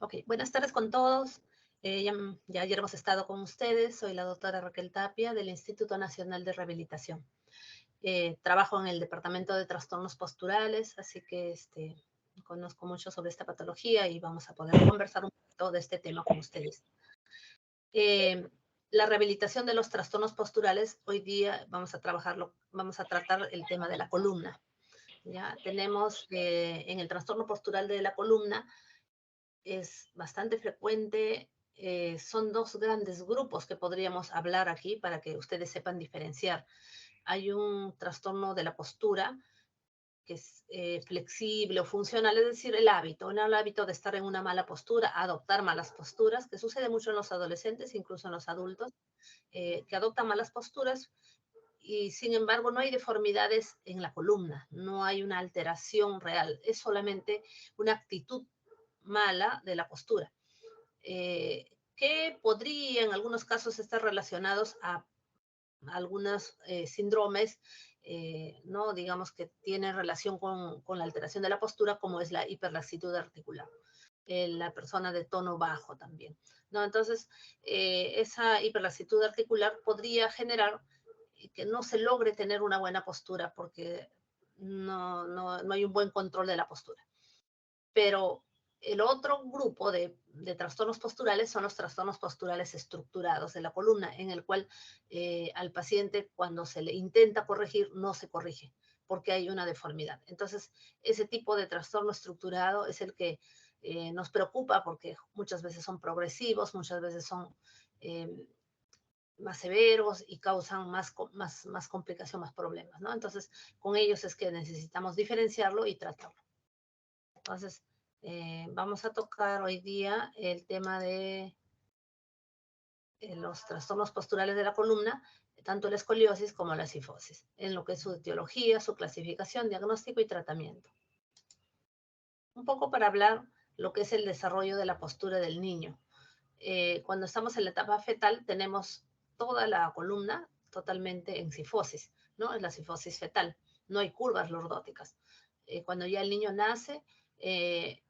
Ok, buenas tardes con todos. Ya ayer hemos estado con ustedes. Soy la doctora Raquel Tapia del Instituto Nacional de Rehabilitación. Trabajo en el Departamento de Trastornos Posturales, así que conozco mucho sobre esta patología y vamos a poder conversar un poquito de este tema con ustedes. La rehabilitación de los trastornos posturales, hoy día vamos a tratar el tema de la columna. Ya tenemos en el trastorno postural de la columna, es bastante frecuente. Son dos grandes grupos que podríamos hablar aquí para que ustedes sepan diferenciar. Hay un trastorno de la postura que es flexible o funcional, es decir, el hábito, ¿no? El hábito de estar en una mala postura, adoptar malas posturas, que sucede mucho en los adolescentes, incluso en los adultos, que adoptan malas posturas y sin embargo no hay deformidades en la columna, no hay una alteración real, es solamente una actitud mala de la postura, que podría en algunos casos estar relacionados a algunos síndromes, ¿no? Digamos que tienen relación con la alteración de la postura, como es la hiperlaxitud articular, la persona de tono bajo también, ¿no? Entonces, esa hiperlaxitud articular podría generar que no se logre tener una buena postura porque no hay un buen control de la postura. Pero el otro grupo de trastornos posturales son los trastornos posturales estructurados de la columna, en el cual al paciente cuando se le intenta corregir no se corrige porque hay una deformidad. Entonces, ese tipo de trastorno estructurado es el que nos preocupa porque muchas veces son progresivos, muchas veces son eh, más severos y causan más complicación, más problemas, ¿no? Entonces, con ellos es que necesitamos diferenciarlo y tratarlo. Entonces, vamos a tocar hoy día el tema de los trastornos posturales de la columna, tanto la escoliosis como la cifosis, en lo que es su etiología, su clasificación, diagnóstico y tratamiento. Un poco para hablar lo que es el desarrollo de la postura del niño. Cuando estamos en la etapa fetal, tenemos toda la columna totalmente en cifosis, ¿no? Es la cifosis fetal, no hay curvas lordóticas. Cuando ya el niño nace,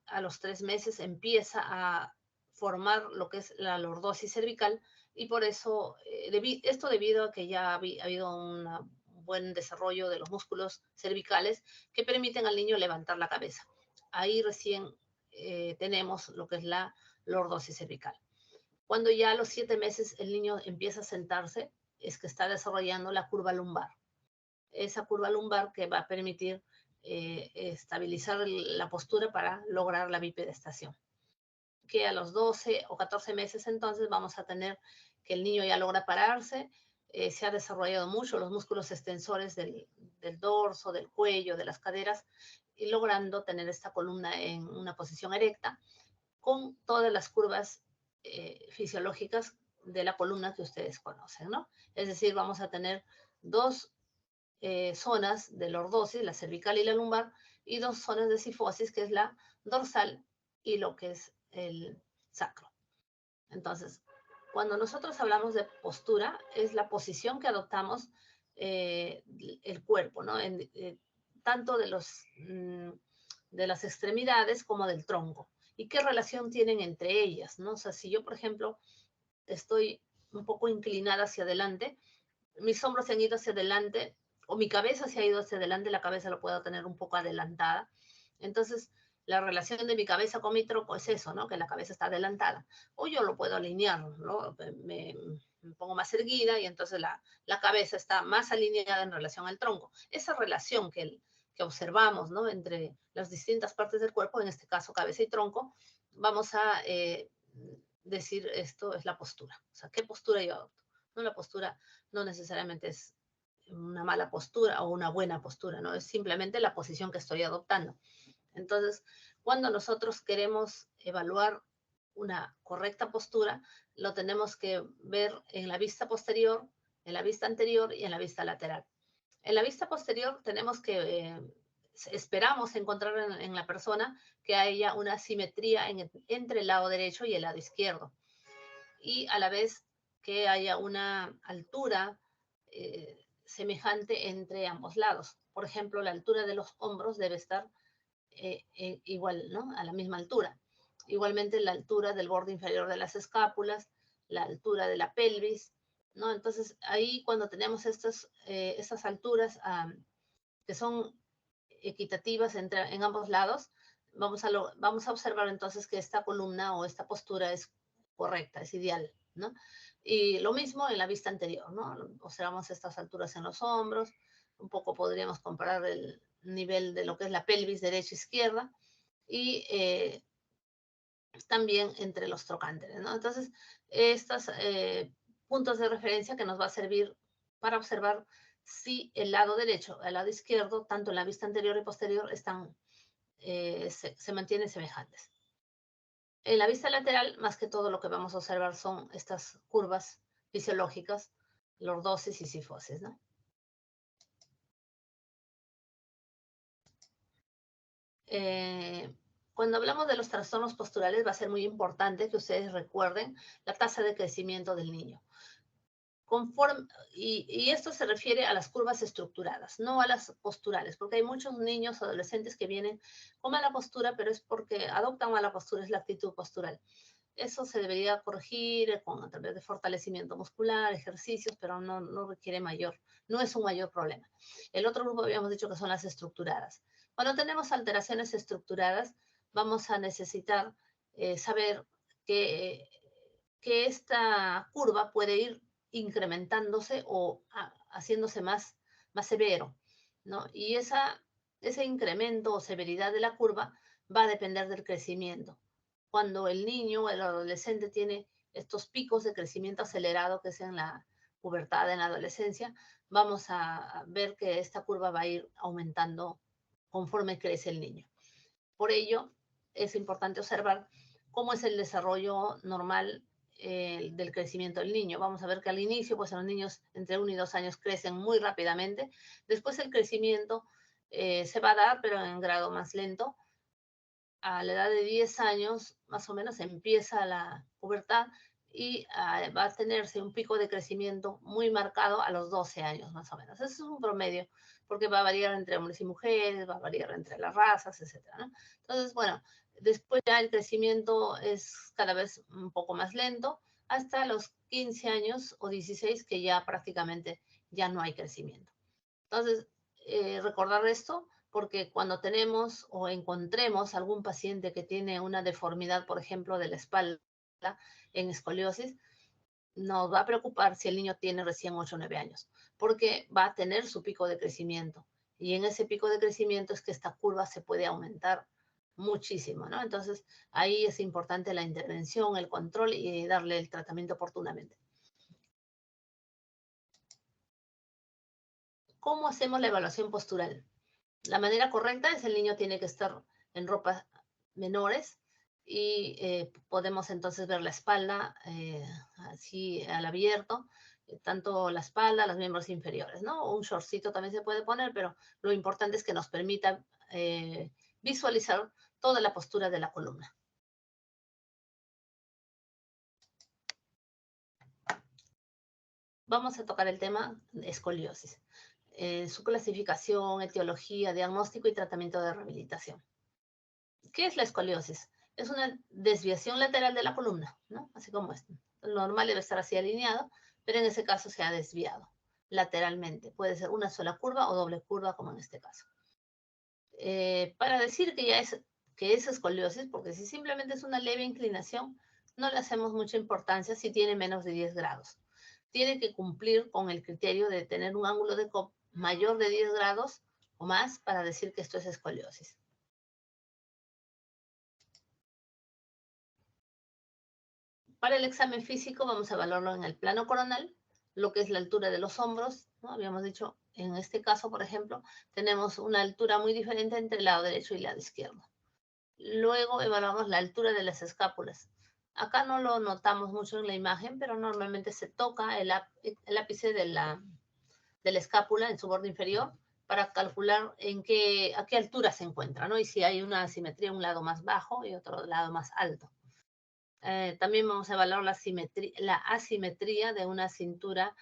a los 3 meses empieza a formar lo que es la lordosis cervical y por eso, esto debido a que ya ha habido un buen desarrollo de los músculos cervicales que permiten al niño levantar la cabeza. Ahí recién tenemos lo que es la lordosis cervical. Cuando ya a los 7 meses el niño empieza a sentarse, es que está desarrollando la curva lumbar. Esa curva lumbar que va a permitir estabilizar la postura para lograr la bipedestación. Que a los 12 o 14 meses entonces vamos a tener que el niño ya logra pararse, se ha desarrollado mucho los músculos extensores del dorso, del cuello, de las caderas, y logrando tener esta columna en una posición erecta con todas las curvas fisiológicas de la columna que ustedes conocen, ¿no? Es decir, vamos a tener dos zonas de lordosis, la cervical y la lumbar, y dos zonas de cifosis, que es la dorsal y lo que es el sacro. Entonces, cuando nosotros hablamos de postura, es la posición que adoptamos el cuerpo, ¿no? Tanto de las extremidades como del tronco. ¿Y qué relación tienen entre ellas, no? O sea, si yo, por ejemplo, estoy un poco inclinada hacia adelante, mis hombros se han ido hacia adelante, o mi cabeza se ha ido hacia adelante, la cabeza lo puedo tener un poco adelantada. Entonces, la relación de mi cabeza con mi tronco es eso, ¿no? Que la cabeza está adelantada. O yo lo puedo alinear, ¿no? Me pongo más erguida y entonces la cabeza está más alineada en relación al tronco. Esa relación que observamos, ¿no? Entre las distintas partes del cuerpo, en este caso cabeza y tronco, vamos a decir esto es la postura. O sea, ¿qué postura yo adopto? No, la postura no necesariamente es una mala postura o una buena postura, ¿no? Es simplemente la posición que estoy adoptando. Entonces, cuando nosotros queremos evaluar una correcta postura, lo tenemos que ver en la vista posterior, en la vista anterior y en la vista lateral. En la vista posterior tenemos que, esperamos encontrar en la persona que haya una simetría entre el lado derecho y el lado izquierdo. Y a la vez que haya una altura semejante entre ambos lados. Por ejemplo, la altura de los hombros debe estar igual, ¿no? A la misma altura. Igualmente la altura del borde inferior de las escápulas, la altura de la pelvis, ¿no? Entonces, ahí cuando tenemos estas alturas que son equitativas en ambos lados, vamos a observar entonces que esta columna o esta postura es correcta, es ideal, ¿no? Y lo mismo en la vista anterior, ¿no? Observamos estas alturas en los hombros, un poco podríamos comparar el nivel de lo que es la pelvis derecha-izquierda y también entre los trocánteres, ¿no? Entonces, estos puntos de referencia que nos va a servir para observar si el lado derecho, el lado izquierdo, tanto en la vista anterior y posterior, se mantienen semejantes. En la vista lateral, más que todo lo que vamos a observar son estas curvas fisiológicas, lordosis y sifosis, ¿no? Cuando hablamos de los trastornos posturales va a ser muy importante que ustedes recuerden la tasa de crecimiento del niño. Y esto se refiere a las curvas estructuradas, no a las posturales, porque hay muchos niños, adolescentes que vienen con mala postura, pero es porque adoptan mala postura, es la actitud postural. Eso se debería corregir a través de fortalecimiento muscular, ejercicios, pero no requiere no es un mayor problema. El otro grupo habíamos dicho que son las estructuradas. Cuando tenemos alteraciones estructuradas, vamos a necesitar saber que esta curva puede ir incrementándose o haciéndose más severo, ¿no? Y ese incremento o severidad de la curva va a depender del crecimiento. Cuando el niño o el adolescente tiene estos picos de crecimiento acelerado, que es en la pubertad, en la adolescencia, vamos a ver que esta curva va a ir aumentando conforme crece el niño. Por ello, es importante observar cómo es el desarrollo normal del crecimiento del niño. Vamos a ver que al inicio, pues en los niños entre 1 y 2 años crecen muy rápidamente. Después el crecimiento se va a dar, pero en grado más lento. A la edad de 10 años, más o menos, empieza la pubertad y va a tenerse un pico de crecimiento muy marcado a los 12 años, más o menos. Eso es un promedio, porque va a variar entre hombres y mujeres, va a variar entre las razas, etc., ¿no? Entonces, bueno, después ya el crecimiento es cada vez un poco más lento, hasta los 15 años o 16, que ya prácticamente ya no hay crecimiento. Entonces, recordar esto, porque cuando tenemos o encontremos algún paciente que tiene una deformidad, por ejemplo, de la espalda en escoliosis, nos va a preocupar si el niño tiene recién 8 o 9 años, porque va a tener su pico de crecimiento. Y en ese pico de crecimiento es que esta curva se puede aumentar muchísimo, ¿no? Entonces, ahí es importante la intervención, el control y darle el tratamiento oportunamente. ¿Cómo hacemos la evaluación postural? La manera correcta es el niño tiene que estar en ropas menores y podemos entonces ver la espalda así al abierto, tanto la espalda, los miembros inferiores, ¿no? Un shortcito también se puede poner, pero lo importante es que nos permita visualizar toda la postura de la columna. Vamos a tocar el tema de escoliosis, su clasificación, etiología, diagnóstico y tratamiento de rehabilitación. ¿Qué es la escoliosis? Es una desviación lateral de la columna, ¿no? Así como es. Lo normal debe estar así alineado, pero en ese caso se ha desviado lateralmente. Puede ser una sola curva o doble curva, como en este caso. Para decir que es escoliosis, porque si simplemente es una leve inclinación, no le hacemos mucha importancia si tiene menos de 10 grados. Tiene que cumplir con el criterio de tener un ángulo de Cobb mayor de 10 grados o más para decir que esto es escoliosis. Para el examen físico vamos a evaluarlo en el plano coronal, lo que es la altura de los hombros, ¿no? Habíamos dicho, en este caso, por ejemplo, tenemos una altura muy diferente entre el lado derecho y el lado izquierdo. Luego evaluamos la altura de las escápulas. Acá no lo notamos mucho en la imagen, pero normalmente se toca el ápice de la escápula en su borde inferior para calcular a qué altura se encuentra, ¿no? Y si hay una asimetría, un lado más bajo y otro lado más alto. También vamos a evaluar la asimetría de una cintura,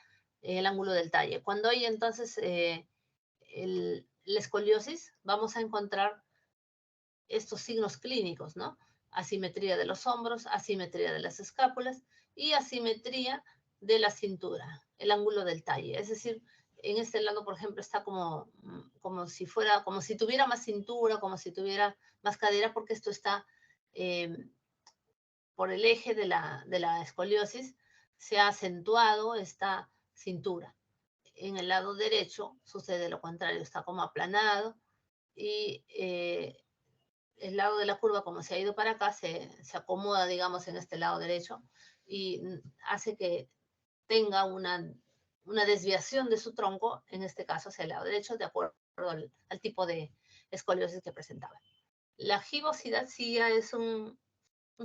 el ángulo del talle. Cuando hay entonces la escoliosis, vamos a encontrar estos signos clínicos, ¿no? asimetría de los hombros, asimetría de las escápulas y asimetría de la cintura, el ángulo del talle. Es decir, en este lado, por ejemplo, está como si tuviera más cintura, como si tuviera más cadera, porque esto está por el eje de la escoliosis, se ha acentuado esta cintura. En el lado derecho sucede lo contrario, está como aplanado y el lado de la curva, como se ha ido para acá, se acomoda, digamos, en este lado derecho y hace que tenga una desviación de su tronco, en este caso hacia el lado derecho, de acuerdo al tipo de escoliosis que presentaba. La gibosidad sí ya es un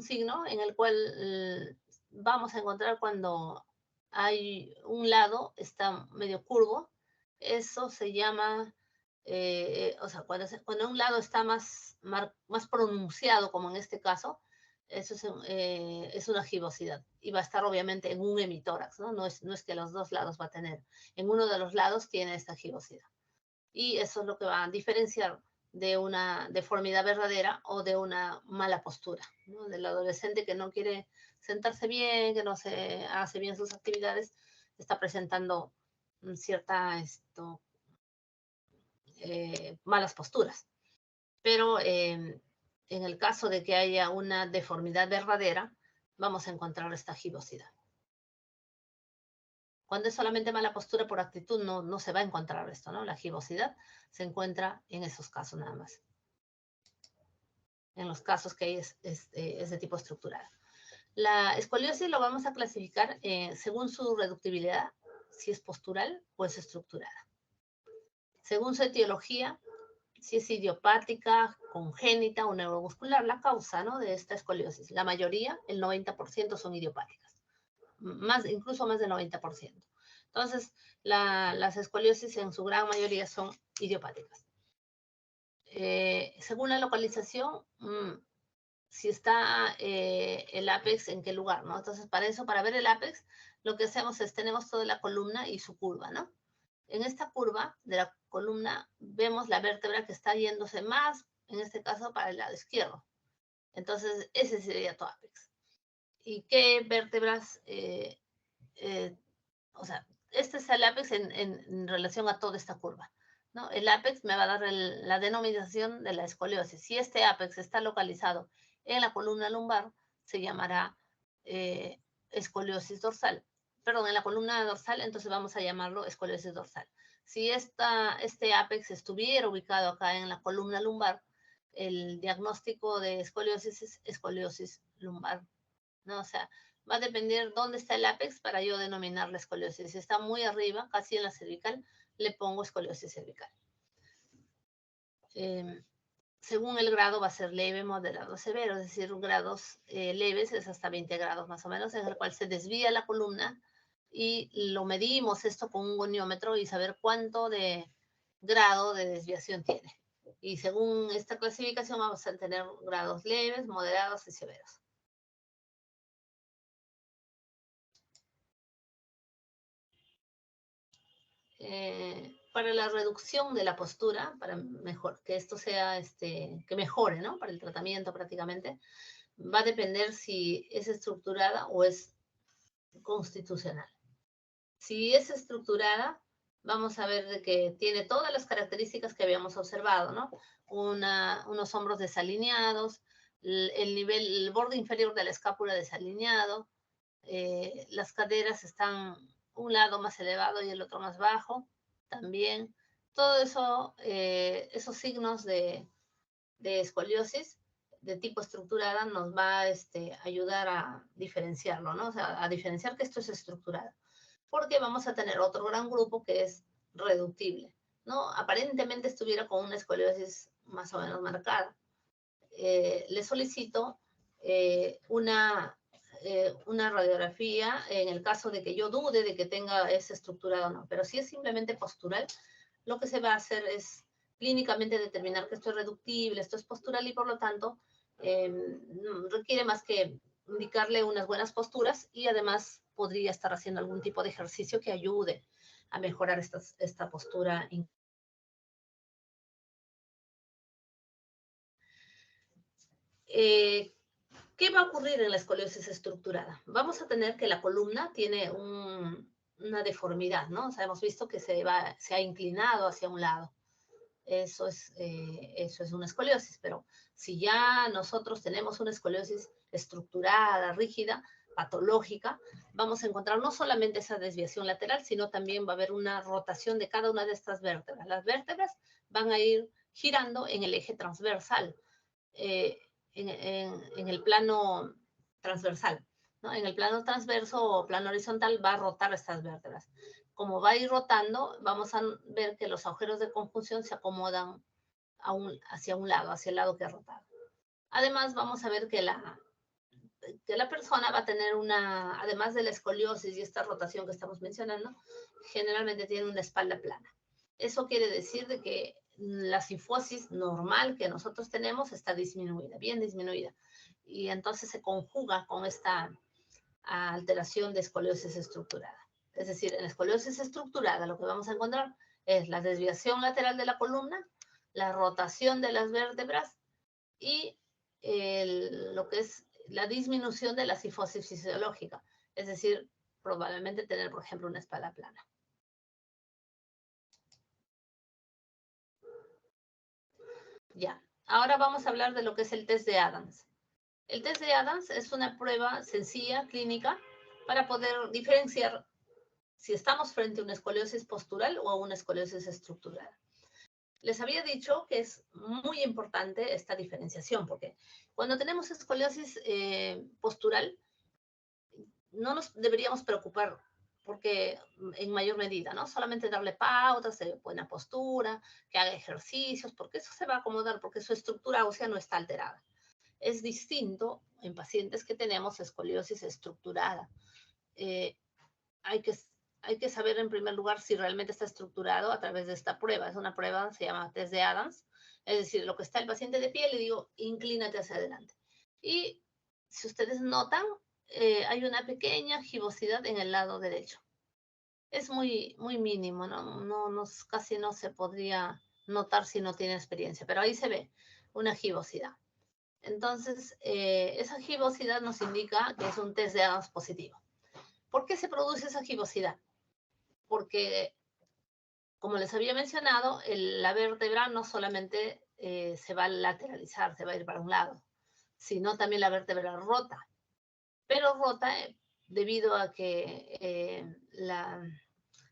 signo en el cual vamos a encontrar cuando hay un lado está medio curvo. Eso se llama, o sea, cuando un lado está más pronunciado, como en este caso, eso es una gibosidad. Y va a estar obviamente en un hemitórax, ¿no? No es que los dos lados va a tener. En uno de los lados tiene esta gibosidad. Y eso es lo que va a diferenciar de una deformidad verdadera o de una mala postura, ¿no? Del adolescente que no quiere sentarse bien, que no se hace bien sus actividades, está presentando ciertas malas posturas. Pero en el caso de que haya una deformidad verdadera, vamos a encontrar esta gibosidad. Cuando es solamente mala postura por actitud, no se va a encontrar esto, ¿no? La gibosidad se encuentra en esos casos nada más. En los casos que hay es de tipo estructural. La escoliosis lo vamos a clasificar según su reductibilidad, si es postural o es estructurada. Según su etiología, si es idiopática, congénita o neuromuscular, la causa, ¿no?, de esta escoliosis. La mayoría, el 90%, son idiopáticas. Incluso más del 90%. Entonces, las escoliosis en su gran mayoría son idiopáticas. Según la localización, si está el ápex, en qué lugar, ¿no? Entonces, para ver el ápex, lo que hacemos es, tenemos toda la columna y su curva, ¿no? En esta curva de la columna vemos la vértebra que está yéndose más, en este caso, para el lado izquierdo. Entonces, ese sería tu ápex. ¿Y qué vértebras? O sea, este es el ápex en relación a toda esta curva, ¿no? El ápex me va a dar la denominación de la escoliosis. Si este ápex está localizado en la columna lumbar, se llamará escoliosis dorsal. Perdón, en la columna dorsal, entonces vamos a llamarlo escoliosis dorsal. Si este ápex estuviera ubicado acá en la columna lumbar, el diagnóstico de escoliosis es escoliosis lumbar, ¿no? O sea, va a depender dónde está el ápex para yo denominar la escoliosis. Si está muy arriba, casi en la cervical, le pongo escoliosis cervical. Según el grado va a ser leve, moderado, severo, es decir, grados leves es hasta 20 grados más o menos, en el cual se desvía la columna y lo medimos esto con un goniómetro y saber cuánto de grado de desviación tiene. Y según esta clasificación vamos a tener grados leves, moderados y severos. Para la reducción de la postura, para que esto sea, que mejore, ¿no?, para el tratamiento prácticamente, va a depender si es estructurada o es constitucional. Si es estructurada, vamos a ver de que tiene todas las características que habíamos observado, ¿no? Unos hombros desalineados, el borde inferior de la escápula desalineado, las caderas están un lado más elevado y el otro más bajo, también. Todo eso, esos signos de escoliosis de tipo estructurada nos va a ayudar a diferenciarlo, ¿no? O sea, a diferenciar que esto es estructurado. Porque vamos a tener otro gran grupo que es reductible, ¿no? Aparentemente estuviera con una escoliosis más o menos marcada. Le solicito una radiografía en el caso de que yo dude de que tenga esa estructurada o no. Pero si es simplemente postural, lo que se va a hacer es clínicamente determinar que esto es reductible, esto es postural y por lo tanto requiere más que indicarle unas buenas posturas y además podría estar haciendo algún tipo de ejercicio que ayude a mejorar esta postura. ¿Qué va a ocurrir en la escoliosis estructurada? Vamos a tener que la columna tiene una deformidad, ¿no? O sea, hemos visto que se ha inclinado hacia un lado. Eso es una escoliosis, pero si ya nosotros tenemos una escoliosis estructurada, rígida, patológica, vamos a encontrar no solamente esa desviación lateral, sino también va a haber una rotación de cada una de estas vértebras. Las vértebras van a ir girando en el eje transversal, en el plano transversal, ¿no? En el plano transverso o plano horizontal va a rotar estas vértebras. Como va a ir rotando, vamos a ver que los agujeros de conjunción se acomodan hacia un lado, hacia el lado que ha rotado. Además, vamos a ver que la persona va a tener además de la escoliosis y esta rotación que estamos mencionando, generalmente tiene una espalda plana. Eso quiere decir de que la cifosis normal que nosotros tenemos está disminuida, bien disminuida. Y entonces se conjuga con esta alteración de escoliosis estructurada. Es decir, en la escoliosis estructurada lo que vamos a encontrar es la desviación lateral de la columna, la rotación de las vértebras y lo que es la disminución de la cifosis fisiológica. Es decir, probablemente tener, por ejemplo, una espalda plana. Ya, ahora vamos a hablar de lo que es el test de Adams. El test de Adams es una prueba sencilla, clínica, para poder diferenciar si estamos frente a una escoliosis postural o a una escoliosis estructural. Les había dicho que es muy importante esta diferenciación, porque cuando tenemos escoliosis postural, no nos deberíamos preocupar porque en mayor medida, ¿no? Solamente darle pautas de buena postura, que haga ejercicios, porque eso se va a acomodar, porque su estructura ósea no está alterada. Es distinto en pacientes que tenemos escoliosis estructurada. Hay que saber en primer lugar si realmente está estructurado a través de esta prueba. Es una prueba, se llama test de Adams. Es decir, lo que está el paciente de pie, le digo, inclínate hacia adelante. Y si ustedes notan, hay una pequeña gibosidad en el lado derecho. Es muy, muy mínimo, casi no se podría notar si no tiene experiencia, pero ahí se ve una gibosidad. Entonces, esa gibosidad nos indica que es un test de Adams positivo. ¿Por qué se produce esa gibosidad? Porque, como les había mencionado, la vértebra no solamente se va a lateralizar, se va a ir para un lado, sino también la vértebra rota. Pero rota debido a que la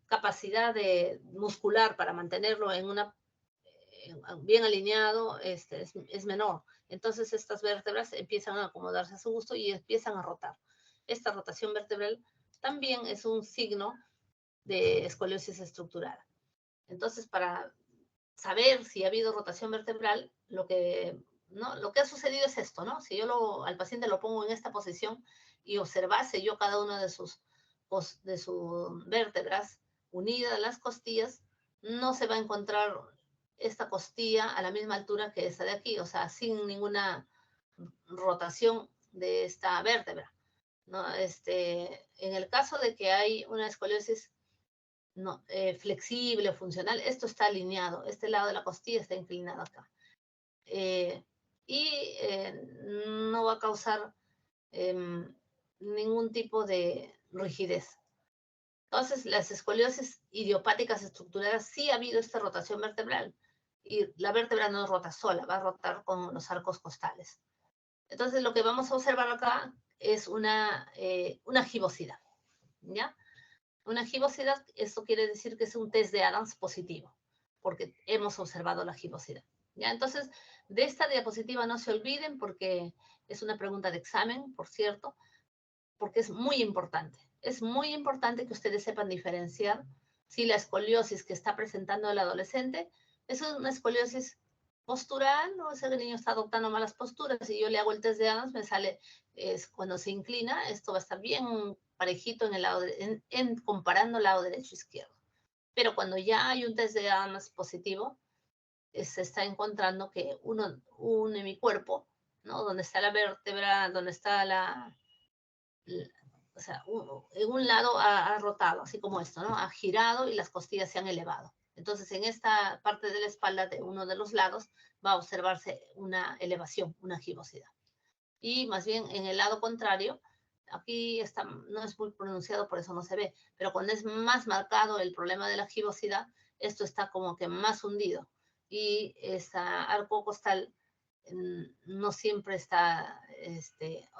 capacidad muscular para mantenerlo bien alineado es menor. Entonces estas vértebras empiezan a acomodarse a su gusto y empiezan a rotar. Esta rotación vertebral también es un signo de escoliosis estructurada. Entonces, para saber si ha habido rotación vertebral, lo que ha sucedido es esto, ¿no? Si yo al paciente lo pongo en esta posición y observase yo cada una de sus vértebras unidas a las costillas, no se va a encontrar esta costilla a la misma altura que esta de aquí, o sea, sin ninguna rotación de esta vértebra, ¿no? En el caso de que hay una escoliosis flexible o funcional, esto está alineado, este lado de la costilla está inclinado acá. No va a causar ningún tipo de rigidez. Entonces, las escoliosis idiopáticas estructuradas sí ha habido esta rotación vertebral y la vértebra no rota sola, va a rotar con los arcos costales. Entonces, lo que vamos a observar acá es una gibosidad, ¿ya? Una gibosidad, esto quiere decir que es un test de Adams positivo, porque hemos observado la gibosidad, ¿ya? Entonces, de esta diapositiva no se olviden porque es una pregunta de examen, por cierto, porque es muy importante. Es muy importante que ustedes sepan diferenciar si la escoliosis que está presentando el adolescente es una escoliosis postural, o ese niño está adoptando malas posturas y yo le hago el test de Adams, me sale cuando se inclina, esto va a estar bien parejito en el lado comparando el lado derecho e izquierdo. Pero cuando ya hay un test de Adams positivo, se está encontrando que un hemicuerpo, ¿no? Donde está la vértebra, donde está o sea, en un lado ha rotado, así como esto, ¿no? Ha girado y las costillas se han elevado. Entonces, en esta parte de la espalda de uno de los lados va a observarse una elevación, una gibosidad. Y más bien en el lado contrario, aquí está, no es muy pronunciado, por eso no se ve, pero cuando es más marcado el problema de la gibosidad, esto está como que más hundido. Y ese arco costal no siempre está,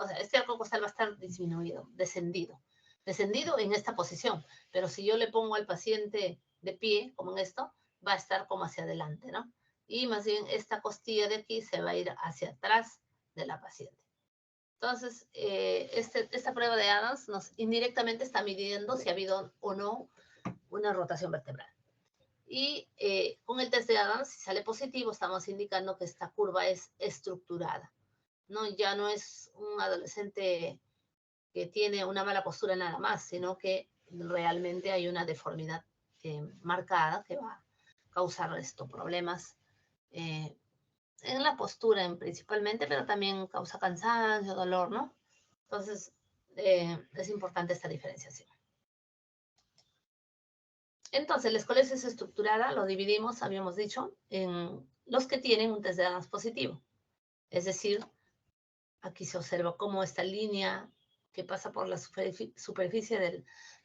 o sea, este arco costal va a estar disminuido, descendido en esta posición, pero si yo le pongo al paciente de pie, como en esto, va a estar como hacia adelante, ¿no? Y más bien esta costilla de aquí se va a ir hacia atrás de la paciente. Entonces, esta prueba de Adams nos indirectamente está midiendo si ha habido o no una rotación vertebral. Y con el test de Adams, si sale positivo, estamos indicando que esta curva es estructurada, ¿no? Ya no es un adolescente que tiene una mala postura nada más, sino que realmente hay una deformidad marcada que va a causar estos problemas en la postura principalmente, pero también causa cansancio, dolor, ¿no? Entonces, es importante esta diferenciación. Entonces, la escoliosis estructurada lo dividimos, habíamos dicho, en los que tienen un test de Adams positivo. Es decir, aquí se observa cómo esta línea que pasa por la superficie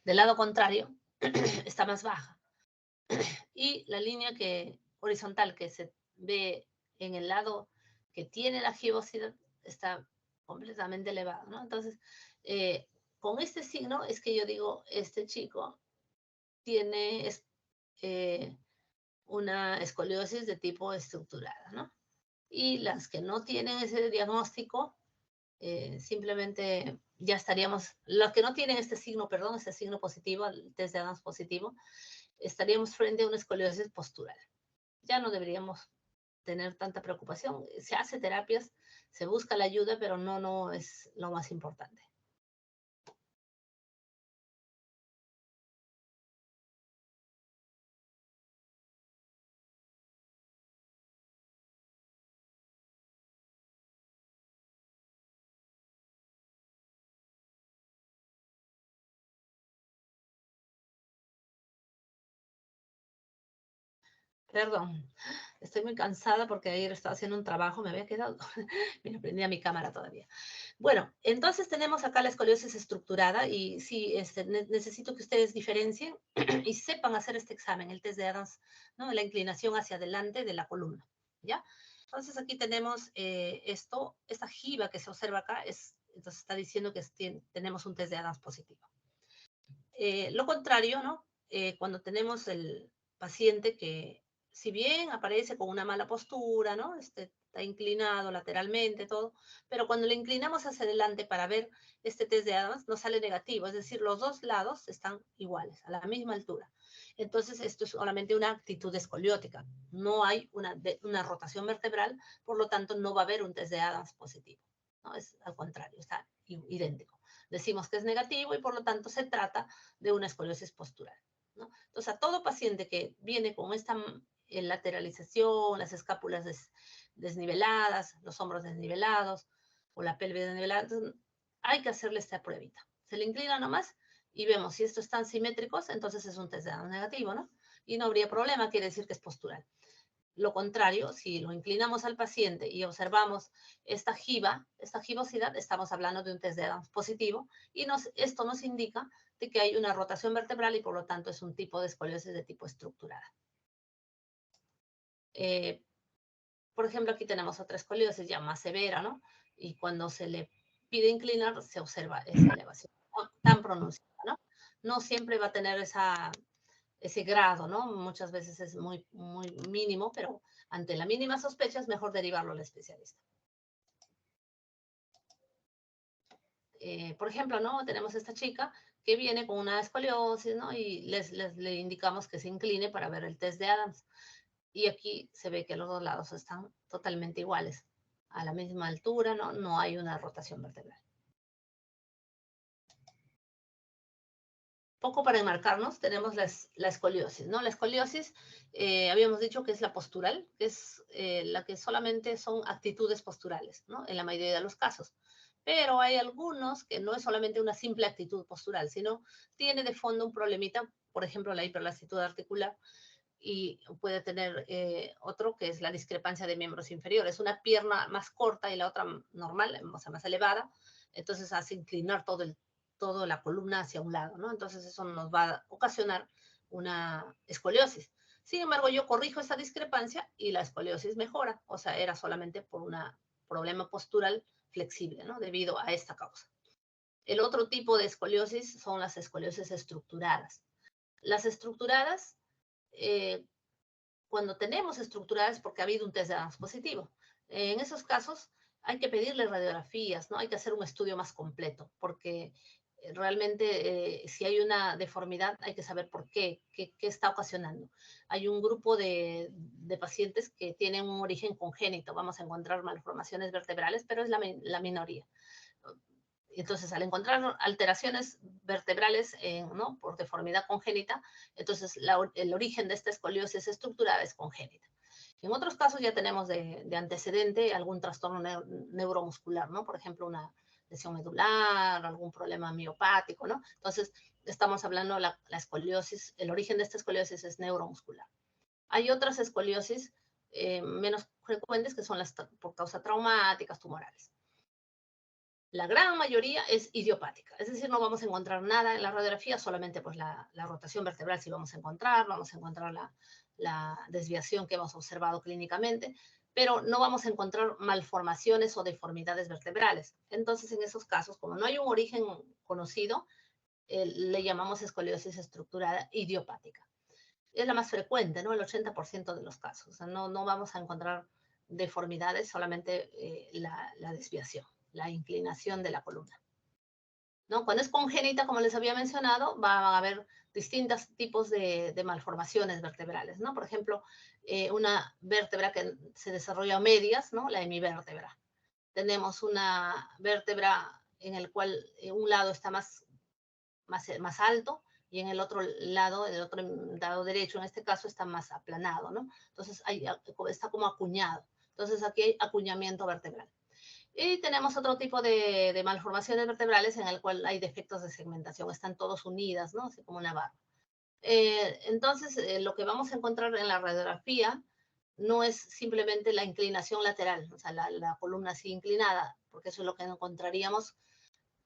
del lado contrario está más baja. Y la línea horizontal que se ve en el lado que tiene la gibosidad está completamente elevada, ¿no? Entonces, con este signo es que yo digo, este chico tiene una escoliosis de tipo estructurada, ¿no? Y las que no tienen ese diagnóstico, simplemente ya estaríamos, los que no tienen este signo positivo, el test de Adams positivo, estaríamos frente a una escoliosis postural. Ya no deberíamos tener tanta preocupación. Se hace terapias, se busca la ayuda, pero no es lo más importante. Perdón, estoy muy cansada porque ayer estaba haciendo un trabajo, me había quedado, mira, prendía mi cámara todavía. Bueno, entonces tenemos acá la escoliosis estructurada y sí, necesito que ustedes diferencien y sepan hacer este examen, el test de Adams, ¿no? La inclinación hacia adelante de la columna, ¿ya? Entonces aquí tenemos esta jiba que se observa acá, entonces está diciendo que tenemos un test de Adams positivo. Lo contrario, ¿no? Cuando tenemos el paciente que, si bien aparece con una mala postura, ¿no? Está inclinado lateralmente, todo, pero cuando le inclinamos hacia adelante para ver este test de Adams, nos sale negativo, es decir, los dos lados están iguales, a la misma altura. Entonces, esto es solamente una actitud escoliótica, no hay una rotación vertebral, por lo tanto, no va a haber un test de Adams positivo, ¿no? Es al contrario, está idéntico. Decimos que es negativo y por lo tanto se trata de una escoliosis postural, ¿no? Entonces, a todo paciente que viene con esta lateralización, las escápulas desniveladas, los hombros desnivelados o la pelvis desnivelada, entonces, hay que hacerle esta pruebita. Se le inclina nomás y vemos si estos están simétricos, entonces es un test de Adams negativo, ¿no? Y no habría problema, quiere decir que es postural. Lo contrario, si lo inclinamos al paciente y observamos esta gibosidad, estamos hablando de un test de Adams positivo y esto nos indica de que hay una rotación vertebral y por lo tanto es un tipo de escoliosis de tipo estructurada. Por ejemplo, aquí tenemos otra escoliosis ya más severa, ¿no? Y cuando se le pide inclinar, se observa esa elevación tan pronunciada, ¿no? No siempre va a tener ese grado, ¿no? Muchas veces es muy, muy mínimo, pero ante la mínima sospecha es mejor derivarlo al especialista. Por ejemplo, ¿no? Tenemos esta chica que viene con una escoliosis, ¿no? Y le indicamos que se incline para ver el test de Adams. Y aquí se ve que los dos lados están totalmente iguales, a la misma altura, ¿no? No hay una rotación vertebral. Poco para enmarcarnos, tenemos la escoliosis, ¿no? La escoliosis, habíamos dicho que es la postural, que es la que solamente son actitudes posturales, ¿no? En la mayoría de los casos. Pero hay algunos que no es solamente una simple actitud postural, sino tiene de fondo un problemita, por ejemplo, la hiperlasitud articular, y puede tener otro que es la discrepancia de miembros inferiores. Una pierna más corta y la otra normal, o sea, más elevada, entonces hace inclinar toda la columna hacia un lado, ¿no? Entonces eso nos va a ocasionar una escoliosis. Sin embargo, yo corrijo esa discrepancia y la escoliosis mejora, o sea, era solamente por un problema postural flexible, ¿no? Debido a esta causa. El otro tipo de escoliosis son las escoliosis estructuradas. Las estructuradas, cuando tenemos estructuradas porque ha habido un test de Adams positivo. En esos casos hay que pedirle radiografías, ¿no? Hay que hacer un estudio más completo porque realmente si hay una deformidad hay que saber por qué está ocasionando. Hay un grupo de pacientes que tienen un origen congénito, vamos a encontrar malformaciones vertebrales, pero es la minoría. Entonces, al encontrar alteraciones vertebrales ¿no? por deformidad congénita, entonces el origen de esta escoliosis estructurada es congénita. En otros casos ya tenemos de antecedente algún trastorno neuromuscular, ¿no? Por ejemplo, una lesión medular, algún problema miopático, ¿no? Entonces, estamos hablando de la escoliosis, el origen de esta escoliosis es neuromuscular. Hay otras escoliosis menos frecuentes que son las por causa traumáticas, tumorales. La gran mayoría es idiopática, es decir, no vamos a encontrar nada en la radiografía, solamente pues la rotación vertebral sí vamos a encontrar la desviación que hemos observado clínicamente, pero no vamos a encontrar malformaciones o deformidades vertebrales. Entonces, en esos casos, como no hay un origen conocido, le llamamos escoliosis estructurada idiopática. Es la más frecuente, ¿no? El 80% de los casos. O sea, no vamos a encontrar deformidades, solamente la desviación, la inclinación de la columna. ¿No? Cuando es congénita, como les había mencionado, va a haber distintos tipos de malformaciones vertebrales, ¿no? Por ejemplo, una vértebra que se desarrolla a medias, ¿no? La hemivértebra. Tenemos una vértebra en el cual un lado está más alto y en el otro lado derecho, en este caso, está más aplanado, ¿no? Entonces, está como acuñado. Entonces, aquí hay acuñamiento vertebral. Y tenemos otro tipo de malformaciones vertebrales en el cual hay defectos de segmentación, están todos unidas, ¿no? Así como una barra. Entonces, lo que vamos a encontrar en la radiografía no es simplemente la inclinación lateral, o sea, la columna así inclinada, porque eso es lo que encontraríamos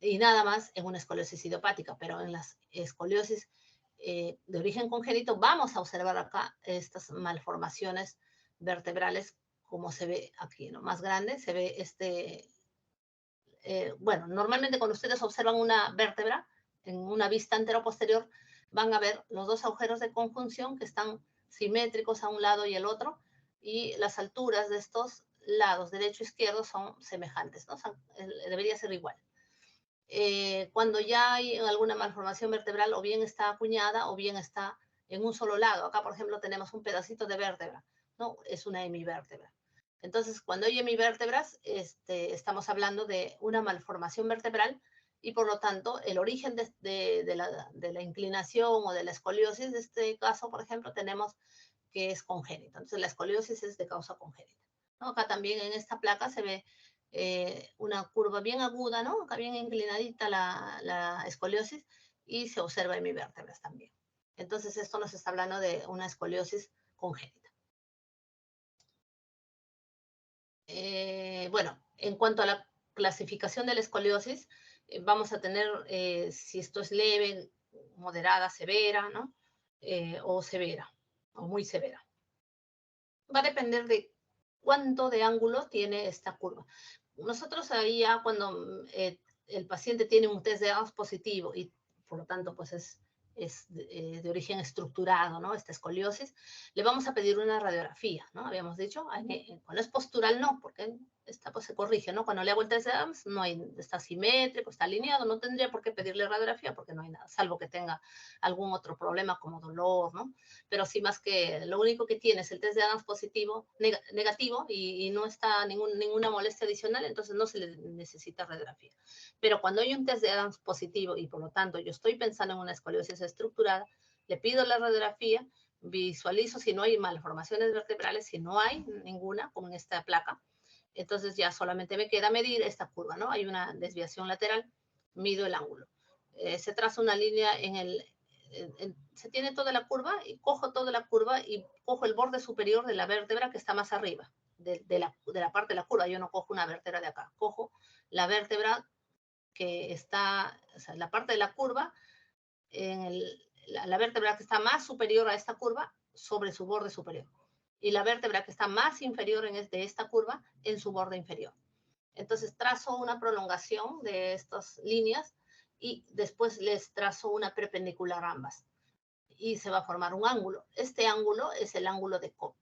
y nada más en una escoliosis idiopática, pero en las escoliosis de origen congénito vamos a observar acá estas malformaciones vertebrales como se ve aquí, ¿no? Más grande, se ve bueno, normalmente cuando ustedes observan una vértebra en una vista anteroposterior, van a ver los dos agujeros de conjunción que están simétricos a un lado y el otro, y las alturas de estos lados, derecho e izquierdo, son semejantes, ¿no? O sea, debería ser igual. Cuando ya hay alguna malformación vertebral, o bien está acuñada o bien está en un solo lado. Acá, por ejemplo, tenemos un pedacito de vértebra, ¿no? Es una hemivértebra. Entonces, cuando hay hemivértebras, estamos hablando de una malformación vertebral y, por lo tanto, el origen de la inclinación o de la escoliosis, de este caso, por ejemplo, tenemos que es congénita. Entonces, la escoliosis es de causa congénita, ¿no? Acá también en esta placa se ve una curva bien aguda, ¿no? Acá bien inclinadita la escoliosis y se observa hemivértebras también. Entonces, esto nos está hablando de una escoliosis congénita. Bueno, en cuanto a la clasificación de la escoliosis, vamos a tener si esto es leve, moderada, severa, ¿no? O severa, o muy severa. Va a depender de cuánto de ángulo tiene esta curva. Nosotros ahí ya cuando el paciente tiene un test de Adams positivo y por lo tanto pues es de origen estructurado, ¿no? Esta escoliosis, le vamos a pedir una radiografía, ¿no? Habíamos dicho, cuando es postural no, porque esta pues se corrige, ¿no? Cuando le hago el test de Adams, no hay, está simétrico, está alineado, no tendría por qué pedirle radiografía porque no hay nada, salvo que tenga algún otro problema como dolor, ¿no? Pero sí más que lo único que tiene es el test de Adams positivo, negativo y no está ninguna molestia adicional, entonces no se le necesita radiografía. Pero cuando hay un test de Adams positivo y por lo tanto yo estoy pensando en una escoliosis estructurada, le pido la radiografía, visualizo si no hay malformaciones vertebrales, si no hay ninguna, como en esta placa, entonces ya solamente me queda medir esta curva, ¿no? Hay una desviación lateral, mido el ángulo. Se traza una línea se tiene toda la curva y cojo toda la curva y cojo el borde superior de la vértebra que está más arriba de la parte de la curva. Yo no cojo una vértebra de acá, cojo la vértebra que está, o sea, la parte de la curva, la vértebra que está más superior a esta curva sobre su borde superior y la vértebra que está más inferior de esta curva en su borde inferior. Entonces trazo una prolongación de estas líneas y después les trazo una perpendicular a ambas y se va a formar un ángulo. Este ángulo es el ángulo de Cobb.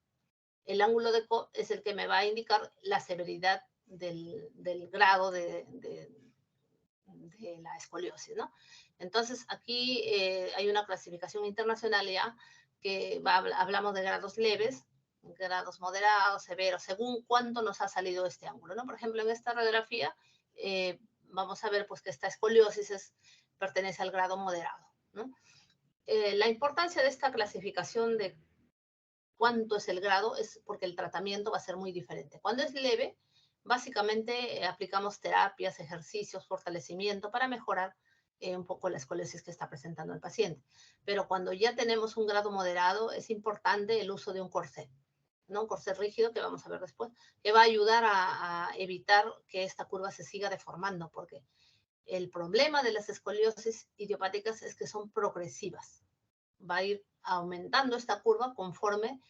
El ángulo de Cobb es el que me va a indicar la severidad del grado de la escoliosis, ¿no? Entonces, aquí hay una clasificación internacional ya que hablamos de grados leves, grados moderados, severos, según cuánto nos ha salido este ángulo, ¿no? Por ejemplo, en esta radiografía vamos a ver pues que esta escoliosis pertenece al grado moderado, ¿no? La importancia de esta clasificación de cuánto es el grado es porque el tratamiento va a ser muy diferente. Cuando es leve, básicamente aplicamos terapias, ejercicios, fortalecimiento para mejorar un poco la escoliosis que está presentando el paciente. Pero cuando ya tenemos un grado moderado, es importante el uso de un corset, ¿no? Un corset rígido que vamos a ver después, que va a ayudar a evitar que esta curva se siga deformando, porque el problema de las escoliosis idiopáticas es que son progresivas. Va a ir aumentando esta curva conforme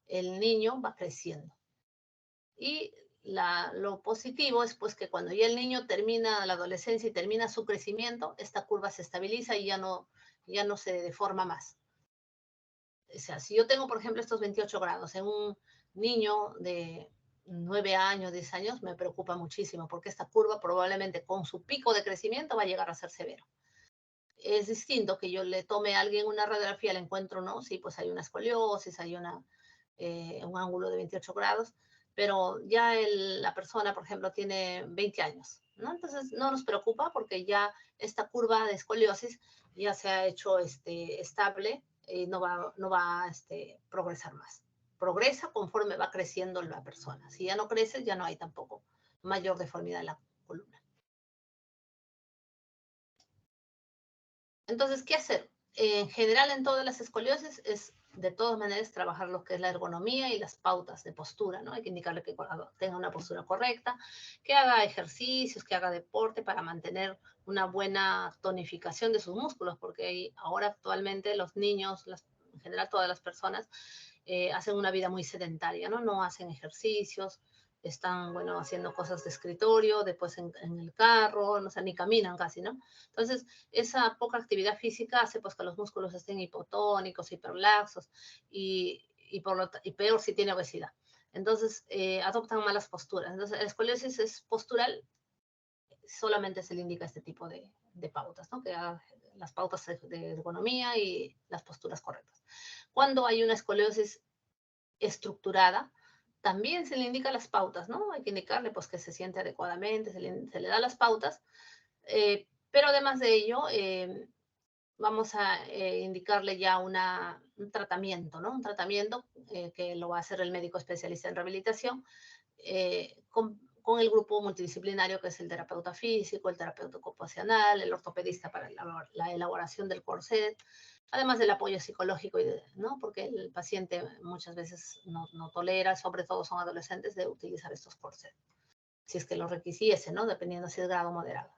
el niño va creciendo. Y lo positivo es pues que cuando ya el niño termina la adolescencia y termina su crecimiento, esta curva se estabiliza y ya no se deforma más. O sea, si yo tengo, por ejemplo, estos 28 grados en un niño de 9 años, 10 años, me preocupa muchísimo porque esta curva probablemente con su pico de crecimiento va a llegar a ser severo. Es distinto que yo le tome a alguien una radiografía, le encuentro, ¿no? Sí, pues hay una escoliosis, hay un ángulo de 28 grados, pero ya la persona, por ejemplo, tiene 20 años, ¿no? Entonces no nos preocupa porque ya esta curva de escoliosis ya se ha hecho estable y no va a progresar más. Progresa conforme va creciendo la persona. Si ya no crece, ya no hay tampoco mayor deformidad en la columna. Entonces, ¿qué hacer? En general, en todas las escoliosis es de todas maneras trabajar lo que es la ergonomía y las pautas de postura, ¿no? Hay que indicarle que tenga una postura correcta, que haga ejercicios, que haga deporte para mantener una buena tonificación de sus músculos, porque ahora actualmente los niños, en general todas las personas, hacen una vida muy sedentaria, ¿no? No hacen ejercicios, están, bueno, haciendo cosas de escritorio, después en el carro, no sé, ni caminan casi, ¿no? Entonces, esa poca actividad física hace pues que los músculos estén hipotónicos, hiperlaxos y peor si tiene obesidad. Entonces, adoptan malas posturas. Entonces, la escoliosis es postural, solamente se le indica este tipo de pautas, ¿no? Que las pautas de ergonomía y las posturas correctas. Cuando hay una escoliosis estructurada, también se le indica las pautas, ¿no? Hay que indicarle pues que se siente adecuadamente, se le da las pautas, pero además de ello, vamos a indicarle ya un tratamiento, ¿no? Un tratamiento que lo va a hacer el médico especialista en rehabilitación con el grupo multidisciplinario que es el terapeuta físico, el terapeuta ocupacional, el ortopedista para la elaboración del corset, además del apoyo psicológico, ¿no? Porque el paciente muchas veces no tolera, sobre todo son adolescentes, de utilizar estos corsets, si es que lo requisiese, ¿no? Dependiendo si es grado moderado.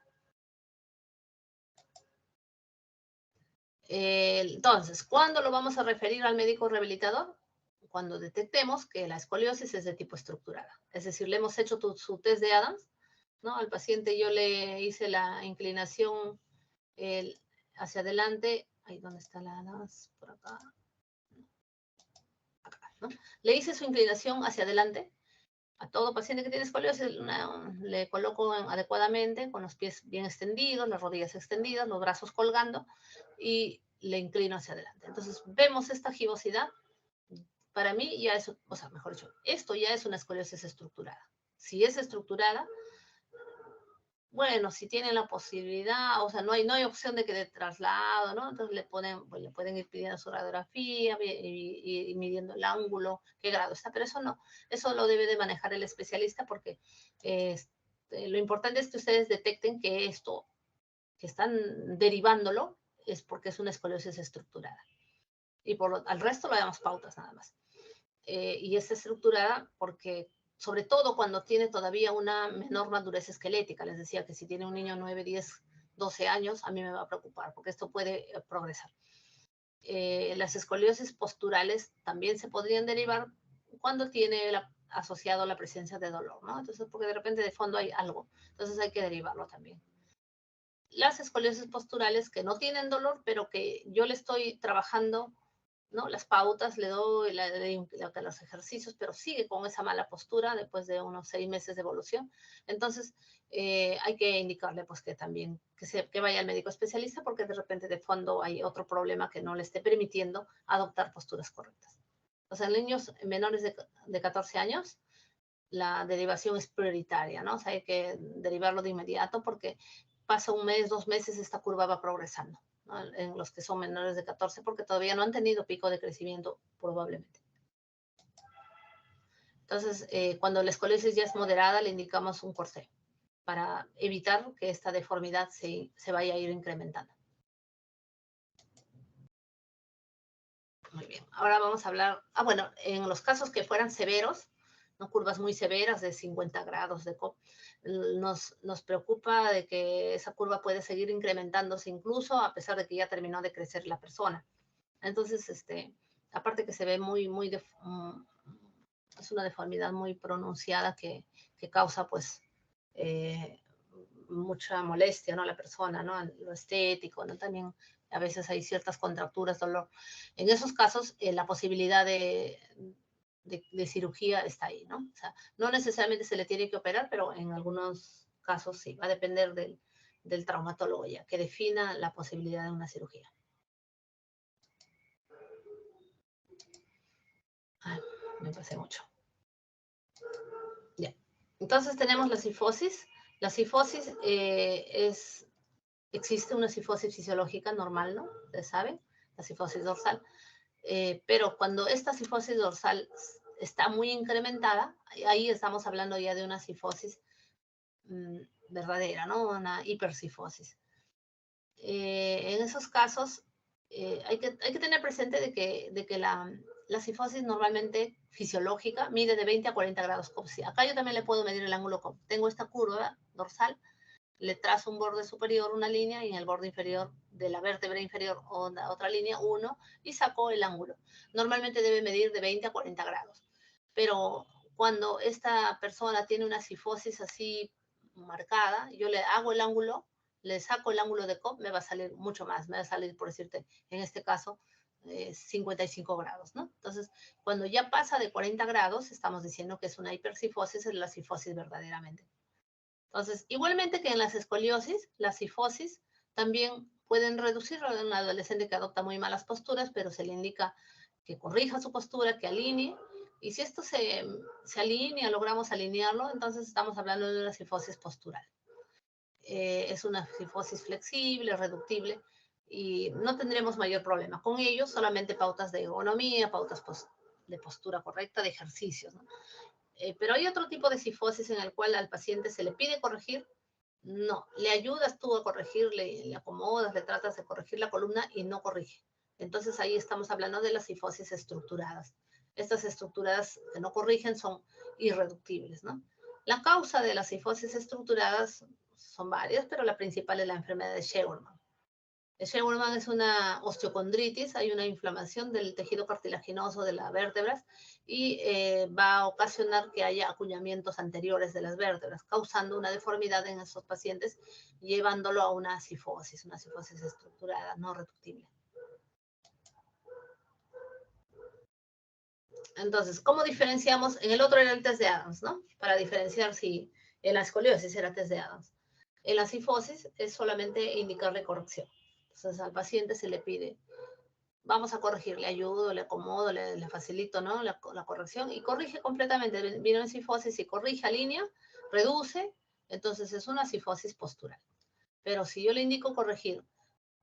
Entonces, ¿cuándo lo vamos a referir al médico rehabilitador? Cuando detectemos que la escoliosis es de tipo estructurada. Es decir, le hemos hecho su test de Adams, ¿no? Al paciente yo le hice la inclinación hacia adelante. Ahí, ¿dónde está la Adams? Por acá. Acá, ¿no? Le hice su inclinación hacia adelante. A todo paciente que tiene escoliosis le coloco adecuadamente con los pies bien extendidos, las rodillas extendidas, los brazos colgando y le inclino hacia adelante. Entonces vemos esta gibosidad. Para mí ya es, o sea, mejor dicho, esto ya es una escoliosis estructurada. Si es estructurada, bueno, si tienen la posibilidad, o sea, no hay opción de que de traslado, ¿no? Entonces le pueden ir pidiendo su radiografía y midiendo el ángulo, qué grado está, pero eso no, eso lo debe de manejar el especialista porque lo importante es que ustedes detecten que esto, que están derivándolo, es porque es una escoliosis estructurada. Y al resto lo llamamos pautas nada más. Y es estructurada porque, sobre todo cuando tiene todavía una menor madurez esquelética, les decía que si tiene un niño 9, 10, 12 años, a mí me va a preocupar, porque esto puede progresar. Las escoliosis posturales también se podrían derivar cuando tiene asociado la presencia de dolor, ¿no? Entonces, porque de repente de fondo hay algo, entonces hay que derivarlo también. Las escoliosis posturales que no tienen dolor, pero que yo le estoy trabajando, ¿no? Las pautas, le doy los ejercicios, pero sigue con esa mala postura después de unos 6 meses de evolución. Entonces, hay que indicarle pues que también, que vaya al médico especialista, porque de repente de fondo hay otro problema que no le esté permitiendo adoptar posturas correctas. O sea, en niños menores de 14 años, la derivación es prioritaria, ¿no? O sea, hay que derivarlo de inmediato porque pasa un mes, 2 meses, esta curva va progresando, ¿no? En los que son menores de 14, porque todavía no han tenido pico de crecimiento, probablemente. Entonces, cuando la escoliosis ya es moderada, le indicamos un corsé para evitar que esta deformidad se vaya a ir incrementando. Muy bien, ahora vamos a hablar, bueno, en los casos que fueran severos, ¿no? Curvas muy severas de 50 grados de COP, nos preocupa de que esa curva puede seguir incrementándose incluso a pesar de que ya terminó de crecer la persona. Entonces, aparte que se ve es una deformidad muy pronunciada que causa, pues, mucha molestia, ¿no? A la persona, ¿no? Lo estético, ¿no? También a veces hay ciertas contracturas, dolor. En esos casos, la posibilidad de cirugía está ahí, ¿no? O sea, no necesariamente se le tiene que operar, pero en algunos casos sí, va a depender del traumatólogo ya, que defina la posibilidad de una cirugía. Ay, me pasé mucho. Ya. Entonces tenemos la cifosis. La cifosis existe una cifosis fisiológica normal, ¿no? Ustedes saben, la cifosis dorsal. Pero cuando esta cifosis dorsal está muy incrementada, ahí estamos hablando ya de una cifosis verdadera, ¿no? Una hipercifosis. En esos casos, hay que tener presente de que la cifosis normalmente fisiológica mide de 20 a 40 grados COP. Acá yo también le puedo medir el ángulo COP. Tengo esta curva dorsal, le trazo un borde superior, una línea, y en el borde inferior de la vértebra inferior otra línea, 1, y saco el ángulo. Normalmente debe medir de 20 a 40 grados. Pero cuando esta persona tiene una cifosis así marcada, yo le hago el ángulo, le saco el ángulo de COP, me va a salir mucho más, me va a salir, por decirte, en este caso, 55 grados, ¿no? Entonces, cuando ya pasa de 40 grados, estamos diciendo que es una hipercifosis, es la cifosis verdaderamente. Entonces, igualmente que en las escoliosis, la cifosis también pueden reducir a un adolescente que adopta muy malas posturas, pero se le indica que corrija su postura, que alinee, y si esto se alinea, logramos alinearlo, entonces estamos hablando de una cifosis postural. Es una cifosis flexible, reductible, y no tendremos mayor problema. Con ello, solamente pautas de ergonomía, pautas de postura correcta, de ejercicios, ¿no? Pero hay otro tipo de cifosis en el cual al paciente se le pide corregir, no, le ayudas tú a corregir, le acomodas, le tratas de corregir la columna y no corrige. Entonces ahí estamos hablando de las cifosis estructuradas. Estas estructuradas que no corrigen son irreductibles, ¿no? La causa de las cifosis estructuradas son varias, pero la principal es la enfermedad de Sjögrenman. El Sjögrenman es una osteocondritis, hay una inflamación del tejido cartilaginoso de las vértebras y va a ocasionar que haya acuñamientos anteriores de las vértebras, causando una deformidad en esos pacientes, llevándolo a una cifosis estructurada, no reductible. Entonces, ¿cómo diferenciamos? En el otro era el test de Adams, ¿no? Para diferenciar si en la escoliosis era test de Adams. En la cifosis es solamente indicarle corrección. Entonces, al paciente se le pide, vamos a corregir, le ayudo, le acomodo, le facilito, ¿no? La corrección, y corrige completamente. Viene en cifosis y corrige, alinea, reduce, entonces es una cifosis postural. Pero si yo le indico corregir,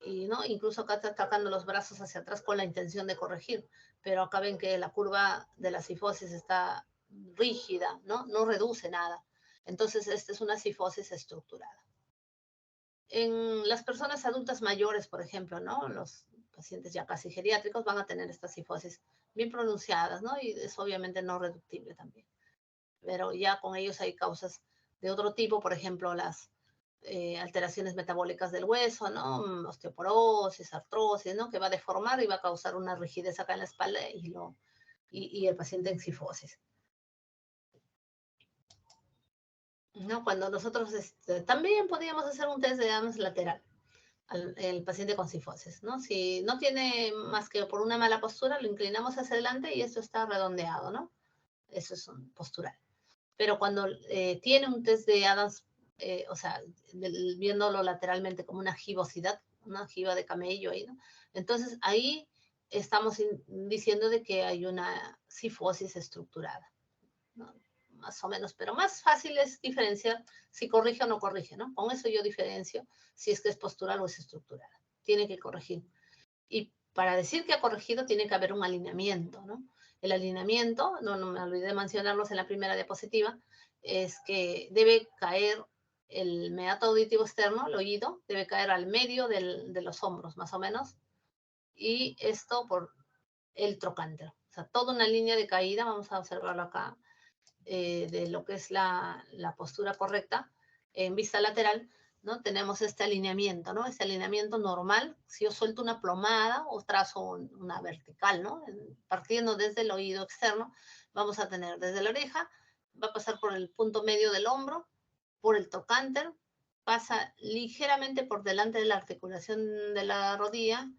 y no, incluso acá está sacando los brazos hacia atrás con la intención de corregir, pero acá ven que la curva de la cifosis está rígida, ¿no? No reduce nada. Entonces, esta es una cifosis estructurada. En las personas adultas mayores, por ejemplo, ¿no? Los pacientes ya casi geriátricos van a tener estas cifosis bien pronunciadas, ¿no? Y es obviamente no reductible también. Pero ya con ellos hay causas de otro tipo, por ejemplo, las alteraciones metabólicas del hueso, ¿no? Osteoporosis, artrosis, ¿no? Que va a deformar y va a causar una rigidez acá en la espalda y el paciente en cifosis. ¿No? Cuando nosotros también podríamos hacer un test de Adams lateral al paciente con cifosis, ¿no? Si no tiene más que por una mala postura, lo inclinamos hacia adelante y esto está redondeado, ¿no? Eso es un postural. Pero cuando tiene un test de Adams, o sea, viéndolo lateralmente como una gibosidad, una jiba de camello ahí, ¿no? Entonces ahí estamos diciendo de que hay una cifosis estructurada, ¿no? Más o menos, pero más fácil es diferenciar si corrige o no corrige, ¿no? Con eso yo diferencio si es que es postural o es estructural. Tiene que corregir. Y para decir que ha corregido tiene que haber un alineamiento, ¿no? El alineamiento, no me olvidé de mencionarlos en la primera diapositiva, es que debe caer el meato auditivo externo, el oído, debe caer al medio de los hombros, más o menos, y esto por el trocánter. O sea, toda una línea de caída, vamos a observarlo acá, de lo que es la postura correcta en vista lateral, ¿no? Tenemos este alineamiento, ¿no? Este alineamiento normal, si yo suelto una plomada o trazo una vertical, ¿no? Partiendo desde el oído externo, vamos a tener desde la oreja, va a pasar por el punto medio del hombro, por el trocánter, pasa ligeramente por delante de la articulación de la rodilla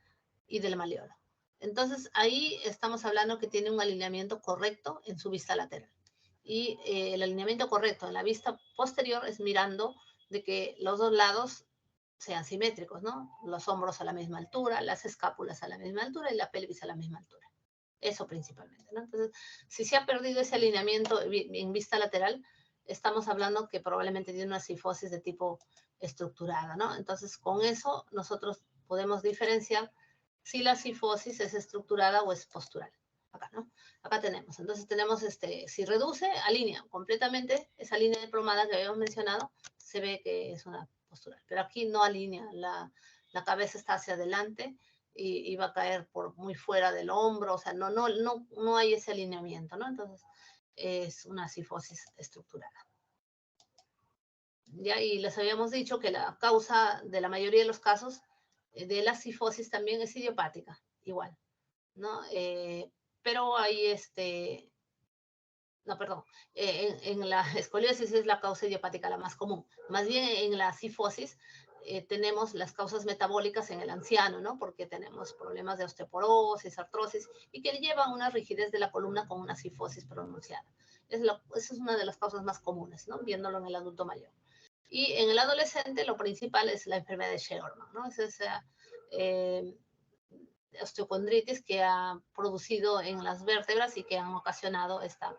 y del malleolo. Entonces, ahí estamos hablando que tiene un alineamiento correcto en su vista lateral. Y el alineamiento correcto en la vista posterior es mirando de que los dos lados sean simétricos, ¿no? Los hombros a la misma altura, las escápulas a la misma altura y la pelvis a la misma altura. Eso principalmente, ¿no? Entonces, si se ha perdido ese alineamiento en vista lateral, estamos hablando que probablemente tiene una cifosis de tipo estructurada, ¿no? Entonces, con eso nosotros podemos diferenciar si la cifosis es estructurada o es postural. Acá, ¿no? Acá tenemos. Entonces tenemos, si reduce, alinea completamente esa línea de plomada que habíamos mencionado, se ve que es una postural. Pero aquí no alinea, la cabeza está hacia adelante y va a caer por muy fuera del hombro, o sea, no hay ese alineamiento, ¿no? Entonces es una cifosis estructurada. ¿Ya? Y les habíamos dicho que la causa de la mayoría de los casos de la cifosis también es idiopática, igual, ¿no? Pero hay no, perdón, en la escoliosis es la causa idiopática la más común. Más bien en la cifosis tenemos las causas metabólicas en el anciano, ¿no? Porque tenemos problemas de osteoporosis, artrosis, y que llevan una rigidez de la columna con una cifosis pronunciada. Esa es una de las causas más comunes, ¿no? Viéndolo en el adulto mayor. Y en el adolescente lo principal es la enfermedad de Sherman, ¿no? Es esa osteocondritis que ha producido en las vértebras y que han ocasionado esta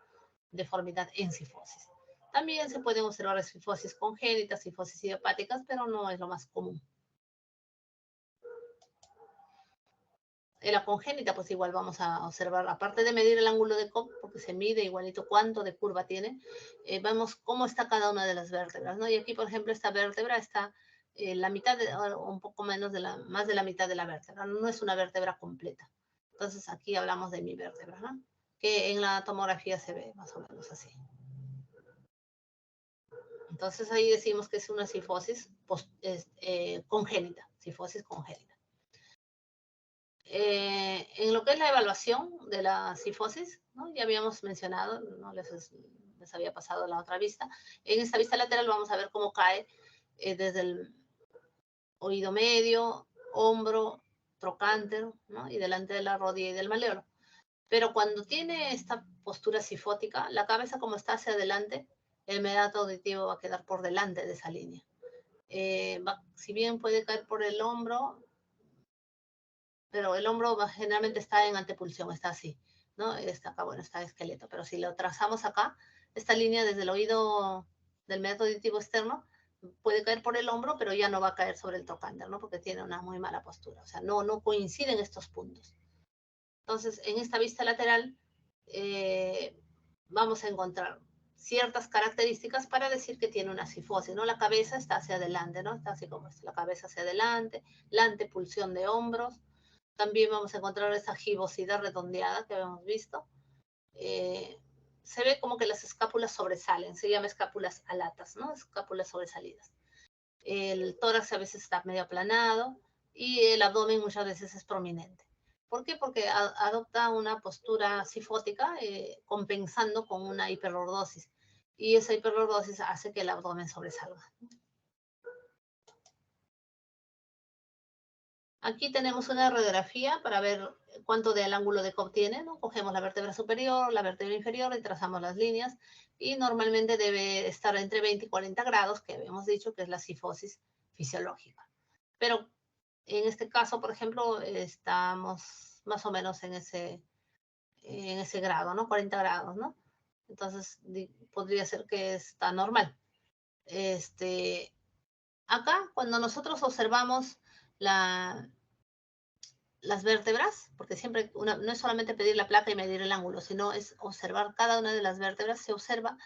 deformidad en cifosis. También se pueden observar cifosis congénitas, cifosis idiopáticas, pero no es lo más común. En la congénita, pues igual vamos a observar, aparte de medir el ángulo de Cobb, porque se mide igualito cuánto de curva tiene, vemos cómo está cada una de las vértebras, ¿no? Y aquí, por ejemplo, esta vértebra está la mitad, o un poco menos más de la mitad de la vértebra, no es una vértebra completa. Entonces aquí hablamos de mi vértebra, ¿no? Que en la tomografía se ve más o menos así. Entonces ahí decimos que es una cifosis congénita, cifosis congénita. En lo que es la evaluación de la cifosis, ¿no? Ya habíamos mencionado, ¿no? Les había pasado la otra vista. En esta vista lateral vamos a ver cómo cae desde el oído medio, hombro, trocánter, ¿no? Y delante de la rodilla y del malleolo. Pero cuando tiene esta postura cifótica, la cabeza como está hacia adelante, el meato auditivo va a quedar por delante de esa línea. Si bien puede caer por el hombro, pero el hombro generalmente está en antepulsión, está así, ¿no? Está acá, bueno, está esqueleto, pero si lo trazamos acá, esta línea desde el oído del meato auditivo externo puede caer por el hombro, pero ya no va a caer sobre el trocánter, ¿no? Porque tiene una muy mala postura, o sea, no coinciden estos puntos. Entonces, en esta vista lateral vamos a encontrar ciertas características para decir que tiene una cifosis, ¿no? La cabeza está hacia adelante, ¿no? Está así como está, la cabeza hacia adelante, la antepulsión de hombros. También vamos a encontrar esa gibosidad redondeada que habíamos visto. Se ve como que las escápulas sobresalen, se llama escápulas alatas, ¿no? Escápulas sobresalidas. El tórax a veces está medio aplanado y el abdomen muchas veces es prominente. ¿Por qué? Porque adopta una postura cifótica compensando con una hiperlordosis. Y esa hiperlordosis hace que el abdomen sobresalga. Aquí tenemos una radiografía para ver cuánto del ángulo de Cobb tiene, ¿no? Cogemos la vértebra superior, la vértebra inferior y trazamos las líneas. Y normalmente debe estar entre 20 y 40 grados, que habíamos dicho que es la cifosis fisiológica. Pero en este caso, por ejemplo, estamos más o menos en ese grado, ¿no? 40 grados, ¿no? Entonces, podría ser que está normal. Acá, cuando nosotros observamos las vértebras, porque siempre no es solamente pedir la placa y medir el ángulo, sino es observar cada una de las vértebras. Se observa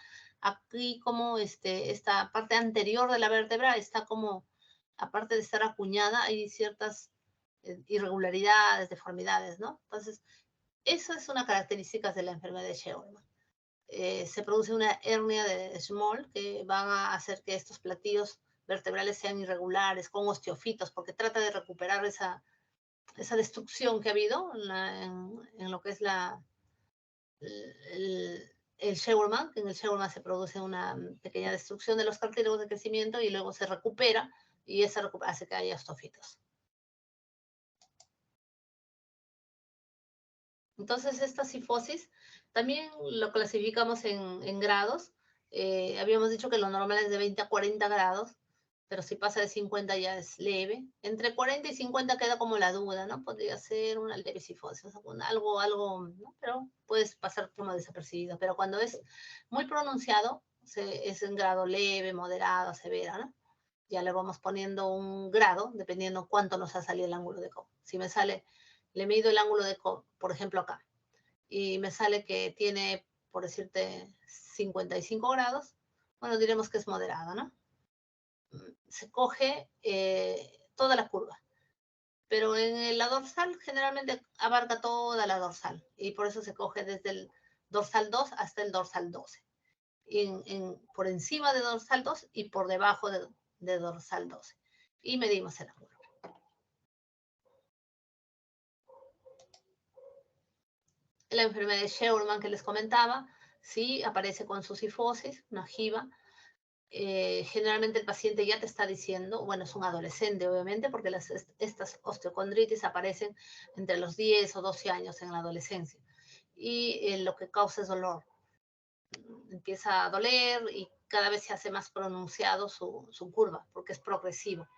aquí como esta parte anterior de la vértebra está como, aparte de estar acuñada, hay ciertas irregularidades, deformidades, ¿no? Entonces, eso es una característica de la enfermedad de Scheuermann. Se produce una hernia de Small que van a hacer que estos platillos vertebrales sean irregulares, con osteofitos, porque trata de recuperar esa destrucción que ha habido en lo que es el Scheuermann, que en el Scheuermann se produce una pequeña destrucción de los cartílagos de crecimiento y luego se recupera y esa hace que haya osteofitos. Entonces, esta cifosis también lo clasificamos en grados. Habíamos dicho que lo normal es de 20 a 40 grados, pero si pasa de 50 ya es leve. Entre 40 y 50 queda como la duda, ¿no? Podría ser una leve cifosis, o sea, algo, ¿no? Pero puedes pasar como desapercibido. Pero cuando es muy pronunciado, es en grado leve, moderado, severa, ¿no? Ya le vamos poniendo un grado, dependiendo cuánto nos ha salido el ángulo de Cobb. Si me sale, le mido el ángulo de Cobb, por ejemplo acá, y me sale que tiene, por decirte, 55 grados, bueno, diremos que es moderado, ¿no? Se coge toda la curva, pero en la dorsal generalmente abarca toda la dorsal, y por eso se coge desde el dorsal 2 hasta el dorsal 12. Por encima de dorsal 2 y por debajo de dorsal 12. Y medimos el ángulo. La enfermedad de Scheuermann que les comentaba, sí, aparece con su cifosis, una jiba. Generalmente el paciente ya te está diciendo, bueno, es un adolescente obviamente, porque estas osteocondritis aparecen entre los 10 o 12 años en la adolescencia. Y lo que causa es dolor. Empieza a doler y cada vez se hace más pronunciado su curva, porque es progresivo.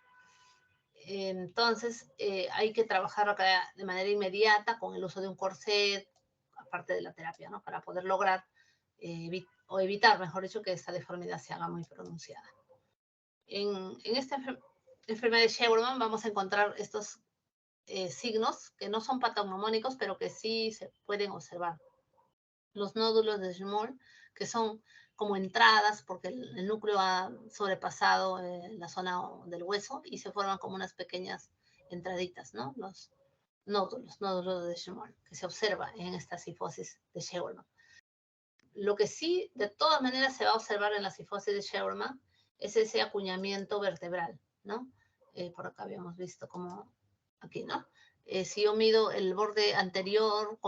Entonces, hay que trabajar acá de manera inmediata con el uso de un corset, aparte de la terapia, ¿no? Para poder lograr evitar, mejor dicho, que esta deformidad se haga muy pronunciada. En esta enfermedad de Scheuermann vamos a encontrar estos signos que no son patognomónicos, pero que sí se pueden observar. Los nódulos de Small, que son como entradas, porque el núcleo ha sobrepasado la zona del hueso y se forman como unas pequeñas entraditas, ¿no? Los nódulos de Scheuermann, que se observa en esta cifosis de Scheuermann. Lo que sí, de todas maneras, se va a observar en la cifosis de Scheuermann es ese acuñamiento vertebral, ¿no? Por acá habíamos visto como aquí, ¿no? Si yo mido el borde anterior,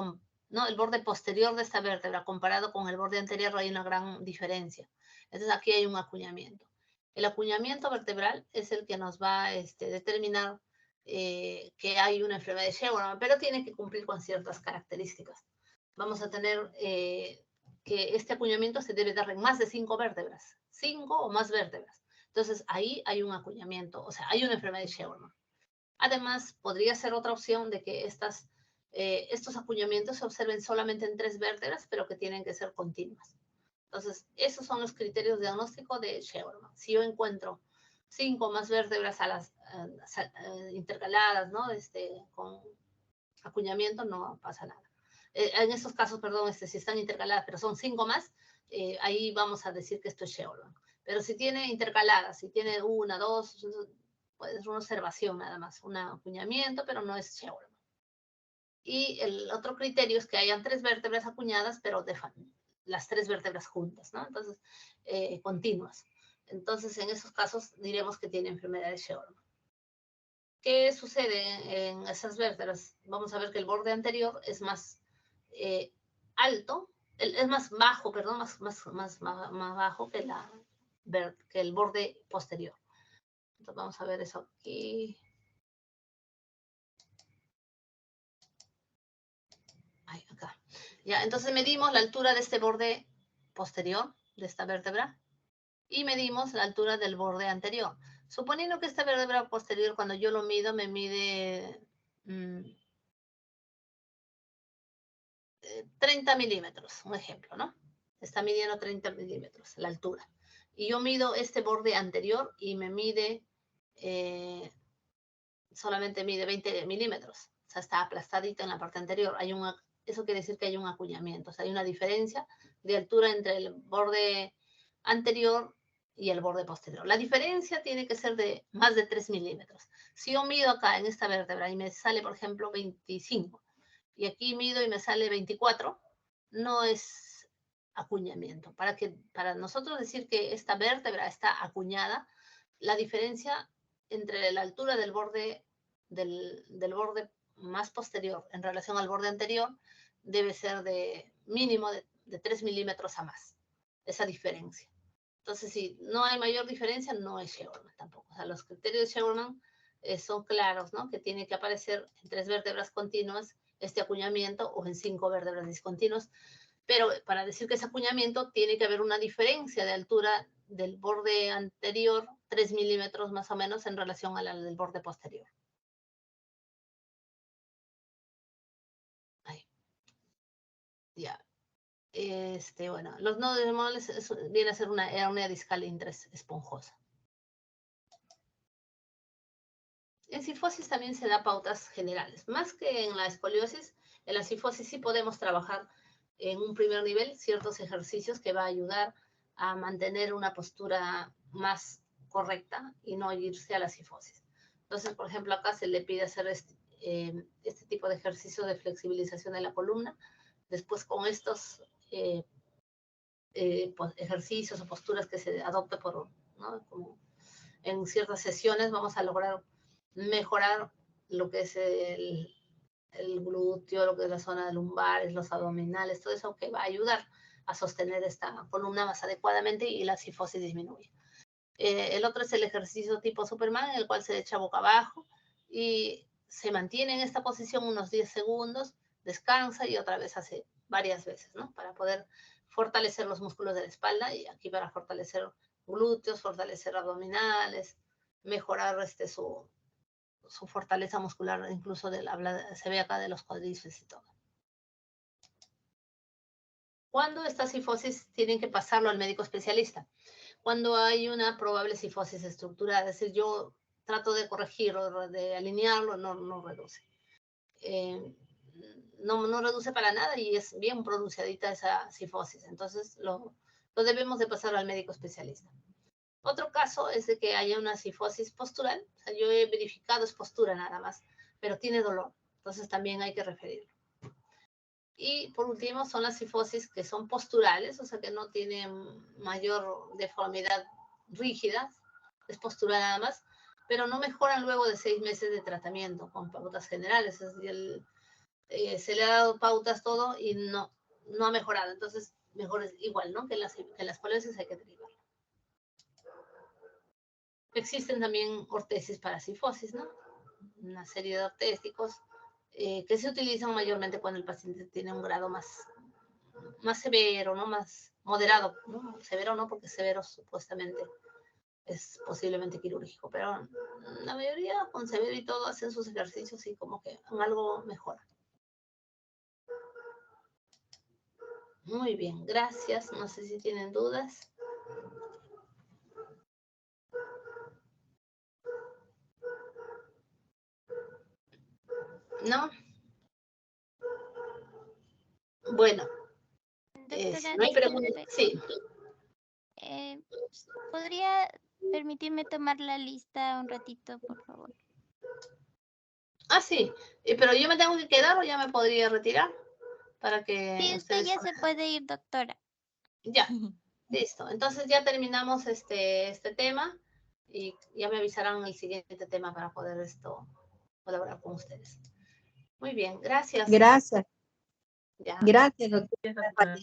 ¿no? El borde posterior de esta vértebra comparado con el borde anterior hay una gran diferencia. Entonces aquí hay un acuñamiento. El acuñamiento vertebral es el que nos va a determinar que hay una enfermedad de Scheuermann, pero tiene que cumplir con ciertas características. Vamos a tener que este acuñamiento se debe dar en más de 5 vértebras, 5 o más vértebras. Entonces ahí hay un acuñamiento, o sea, hay una enfermedad de Scheuermann. Además, podría ser otra opción de que estos acuñamientos se observen solamente en 3 vértebras, pero que tienen que ser continuas. Entonces, esos son los criterios de diagnóstico de Scheuermann. Si yo encuentro 5 más vértebras intercaladas, ¿no? Con acuñamiento, no pasa nada. En estos casos, perdón, si están intercaladas, pero son 5 más, ahí vamos a decir que esto es Sheolman. Pero si tiene intercaladas, si tiene una, dos, pues es una observación nada más, un acuñamiento, pero no es Sheolman. Y el otro criterio es que hayan 3 vértebras acuñadas, pero las 3 vértebras juntas, ¿no? Entonces, continuas. Entonces, en esos casos diremos que tiene enfermedad de Sheolman. ¿Qué sucede en esas vértebras? Vamos a ver que el borde anterior es más alto, es más bajo, perdón, más bajo que, que el borde posterior. Entonces vamos a ver eso aquí. Ay, acá. Ya, entonces medimos la altura de este borde posterior, de esta vértebra, y medimos la altura del borde anterior. Suponiendo que esta vértebra posterior, cuando yo lo mido, me mide 30 milímetros, un ejemplo, ¿no? Está midiendo 30 milímetros la altura. Y yo mido este borde anterior y me mide, solamente mide 20 milímetros. O sea, está aplastadita en la parte anterior. Eso quiere decir que hay un acuñamiento. O sea, hay una diferencia de altura entre el borde anterior y el borde posterior. La diferencia tiene que ser de más de 3 milímetros. Si yo mido acá en esta vértebra y me sale, por ejemplo, 25, y aquí mido y me sale 24, no es acuñamiento. Para nosotros decir que esta vértebra está acuñada, la diferencia entre la altura del borde, del borde más posterior en relación al borde anterior debe ser de mínimo de 3 milímetros a más, esa diferencia. Entonces, si no hay mayor diferencia, no es Sheolman tampoco. O sea, los criterios de Sheolman son claros, ¿no? Que tiene que aparecer en 3 vértebras continuas este acuñamiento o en 5 vértebras discontinuas. Pero para decir que es acuñamiento, tiene que haber una diferencia de altura del borde anterior, 3 milímetros más o menos, en relación a la del borde posterior. Ahí. Ya. Bueno, los nodos moles viene a ser una hernia discal esponjosa. En cifosis también se da pautas generales. Más que en la escoliosis, en la cifosis sí podemos trabajar en un primer nivel ciertos ejercicios que va a ayudar a mantener una postura más correcta y no irse a la cifosis. Entonces, por ejemplo, acá se le pide hacer este tipo de ejercicio de flexibilización de la columna. Después, con estos ejercicios o posturas que se adopte ¿no? Como en ciertas sesiones, vamos a lograr mejorar lo que es el glúteo, lo que es la zona de lumbares, los abdominales, todo eso que va a ayudar a sostener esta columna más adecuadamente y la cifosis disminuye. El otro es el ejercicio tipo Superman, en el cual se echa boca abajo y se mantiene en esta posición unos 10 segundos, descansa y otra vez hace varias veces, ¿no? Para poder fortalecer los músculos de la espalda y aquí para fortalecer glúteos, fortalecer abdominales, mejorar su fortaleza muscular, incluso se ve acá de los cuádriceps y todo. ¿Cuándo esta cifosis tienen que pasarlo al médico especialista? Cuando hay una probable cifosis estructural, es decir, yo trato de corregirlo, de alinearlo, no reduce. No reduce para nada y es bien pronunciadita esa cifosis, entonces lo debemos de pasar al médico especialista. Otro caso es de que haya una cifosis postural, o sea, yo he verificado es postura nada más, pero tiene dolor, entonces también hay que referirlo. Y por último son las cifosis que son posturales, o sea que no tienen mayor deformidad rígida, es postural nada más, pero no mejoran luego de 6 meses de tratamiento con pautas generales, es decir, se le ha dado pautas todo y no ha mejorado, entonces mejor es igual, ¿no? Que las escoliosis hay que derivar. Existen también ortesis para cifosis, ¿no? Una serie de ortésicos que se utilizan mayormente cuando el paciente tiene un grado más severo, ¿no? Más moderado, ¿no? Severo no, porque severo supuestamente es posiblemente quirúrgico, pero la mayoría con severo y todo hacen sus ejercicios y como que en algo mejora. Muy bien, gracias. No sé si tienen dudas. ¿No? Bueno, Doctora, no hay pregunta. disculpe. Sí. ¿Podría permitirme tomar la lista un ratito, por favor? Ah, sí. Pero yo me tengo que quedar o ya me podría retirar para que Sí, usted ustedes... ya se puede ir, doctora. Ya, listo. Entonces ya terminamos este tema y ya me avisarán el siguiente tema para poder colaborar con ustedes. Muy bien, gracias. Gracias. Ya. Gracias, doctora.